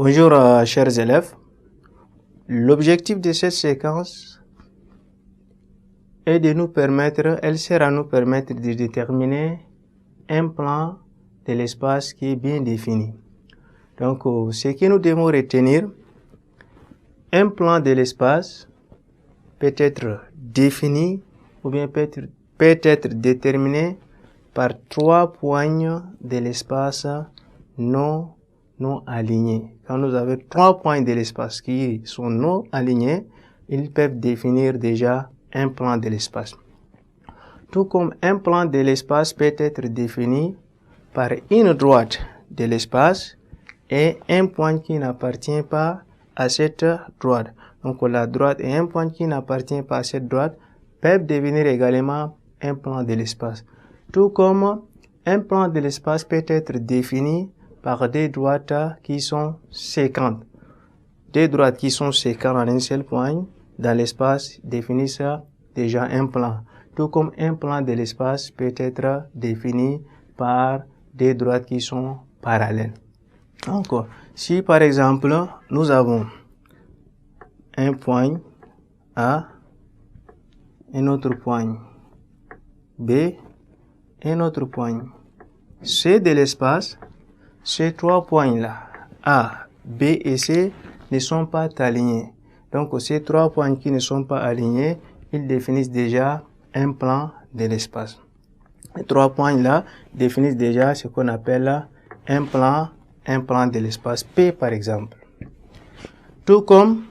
Bonjour chers élèves. L'objectif de cette séquence est de nous permettre, elle sert à nous permettre de déterminer un plan de l'espace qui est bien défini. Donc, ce que nous devons retenir, un plan de l'espace peut être défini ou bien peut être déterminé par 3 points de l'espace non alignés. Quand nous avons 3 points de l'espace qui sont non alignés, ils peuvent définir déjà un plan de l'espace. Tout comme un plan de l'espace peut être défini par une droite de l'espace et un point qui n'appartient pas à cette droite. Donc la droite et un point qui n'appartient pas à cette droite peuvent devenir également un plan de l'espace. Tout comme un plan de l'espace peut être défini par des droites qui sont séquentes. Des droites qui sont séquentes en un seul point dans l'espace définissent déjà un plan. Tout comme un plan de l'espace peut être défini par des droites qui sont parallèles. Encore, si par exemple nous avons un point A, un autre point B, un autre point C de l'espace, ces 3 points-là, A, B et C, ne sont pas alignés. Donc ces 3 points qui ne sont pas alignés, ils définissent déjà un plan de l'espace. Les 3 points-là définissent déjà ce qu'on appelle un plan de l'espace P par exemple. Tout comme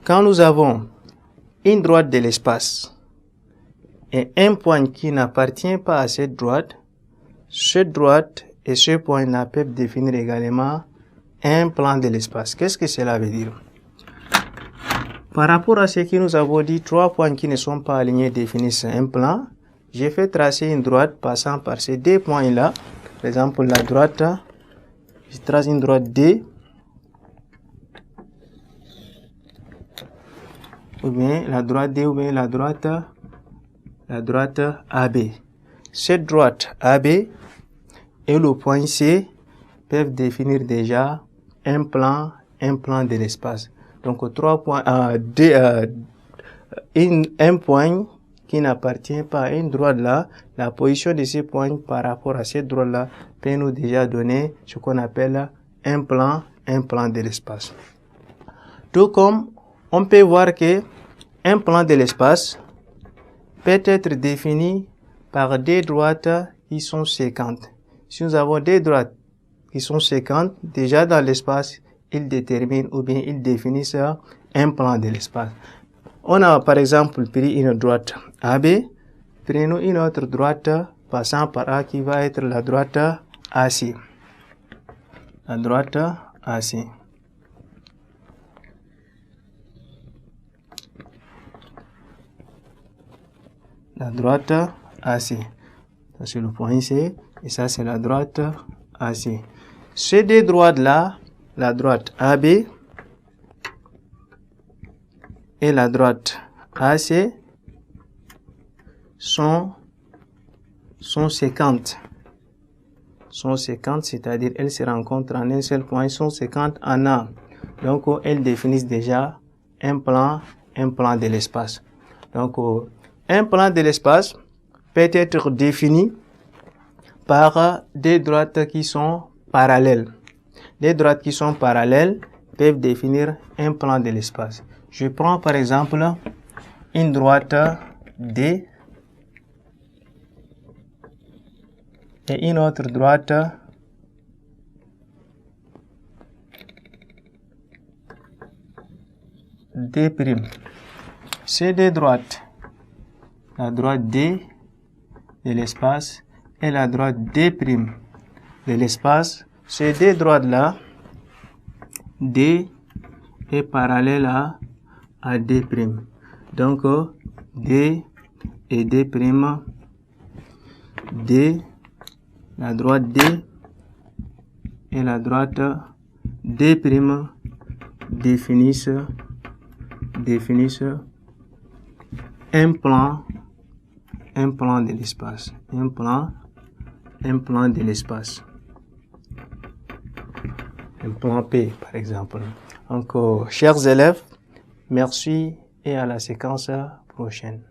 quand nous avons une droite de l'espace et un point qui n'appartient pas à cette droite et ce point-là peuvent définir également un plan de l'espace. Qu'est-ce que cela veut dire? Par rapport à ce que nous avons dit, 3 points qui ne sont pas alignés définissent un plan. J'ai fait tracer une droite passant par ces 2 points-là. Par exemple, la droite, je trace une droite D, ou bien la droite D, ou bien la droite AB. Cette droite AB et le point C peuvent définir déjà un plan de l'espace. Donc 3 points, un point qui n'appartient pas à une droite là, la position de ces points par rapport à cette droite là peut nous déjà donner ce qu'on appelle un plan de l'espace. Tout comme on peut voir que un plan de l'espace peut être défini par des droites qui sont séquentes. Si nous avons des droites qui sont séquentes, déjà dans l'espace, ils déterminent ou bien ils définissent un plan de l'espace. On a par exemple pris une droite AB, prenons une autre droite passant par A qui va être la droite AC. La droite AC. La droite AC. Ça c'est le point C et ça c'est la droite AC. Ces deux droites-là, la droite AB et la droite AC sont séquentes. Sont séquentes, c'est-à-dire elles se rencontrent en un seul point, sont séquentes en A. Donc elles définissent déjà un plan de l'espace. Donc un plan de l'espace peut être défini par des droites qui sont parallèles. Les droites qui sont parallèles peuvent définir un plan de l'espace. Je prends par exemple une droite D et une autre droite D'. Ces deux droites, la droite D de l'espace et la droite D' de l'espace, ces deux droites-là, D est parallèle à D'. Donc, D et D', D, la droite D et la droite D' définissent un plan de l'espace. Un plan de l'espace. un plan P par exemple. Donc, chers élèves, merci et à la séquence prochaine.